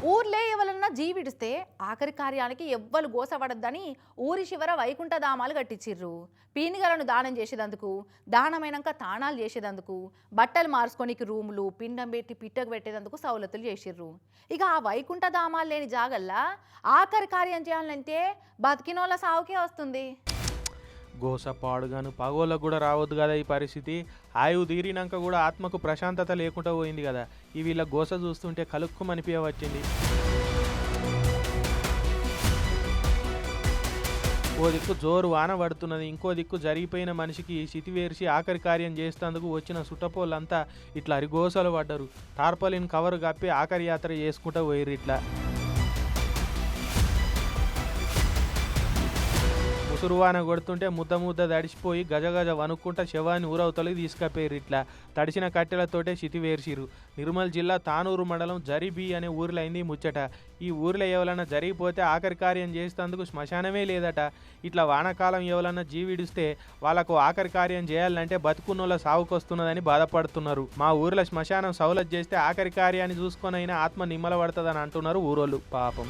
ఊర్లే ఎవరన్నా జీవిడిస్తే ఆఖరి కార్యానికి ఎవ్వరు గోసపడద్దని ఊరి శివర వైకుంఠ ధామాలు కట్టించిర్రు. పీనిగలను దానం చేసేదందుకు, దానమైనాక తాణాలు చేసేదందుకు, బట్టలు మార్చుకోనికి రూములు, పిండం పెట్టి పిట్టకు పెట్టేందుకు సౌలతులు చేసిర్రు. ఇక ఆ వైకుంఠ ధామాలు లేని జాగల్లా ఆఖరి కార్యం చేయాలంటే బతికినోళ్ళ సావుకే వస్తుంది. గోస పాడుగాను పగోళ్ళకు కూడా రావద్దు కదా ఈ పరిస్థితి. ఆయువు తీరినాక కూడా ఆత్మకు ప్రశాంతత లేకుండా పోయింది కదా. ఈ వీళ్ళ గోస చూస్తుంటే కలుక్కుమనిపించవచ్చింది. ఓ దిక్కు జోరు వాన పడుతున్నది, ఇంకో దిక్కు జరిగిపోయిన మనిషికి చితివేర్చి ఆఖరి కార్యం చేసేందుకు వచ్చిన సుట్టపోళ్ళంతా ఇట్లా అరిగోసలు పడ్డరు. టార్పలిన్ కవర్ కప్పి ఆఖరి యాత్ర చేసుకుంటూ పోయిర్రు. ఇట్లా ముసురువాన కొడుతుంటే ముద్ద ముద్ద తడిసిపోయి గజగజ వనుక్కుంటా శవాన్ని ఊరవతలకి తీసుకపోయారు. ఇట్లా తడిసిన కట్టెలతోటే చితివేర్చిరు. నిర్మల్ జిల్లా తానూరు మండలం జరిబి అనే ఊరిలో అయింది ముచ్చట. ఈ ఊరిలో ఎవరన్నా జరిగిపోతే ఆఖరి కార్యం చేసేందుకు శ్మశానమే లేదట. ఇట్లా వానాకాలం ఎవరన్నా జీవిడిస్తే వాళ్ళకు ఆఖరి కార్యం చేయాలంటే బతుకున్నోళ్ళ సావుకొస్తున్నదని బాధపడుతున్నారు. మా ఊరిలో శ్మశానం సౌలత్ చేస్తే ఆఖరి కార్యాన్ని చూసుకొనైనా ఆత్మ నిమ్మల పడుతుందని అంటున్నారు ఊరోళ్ళు. పాపం.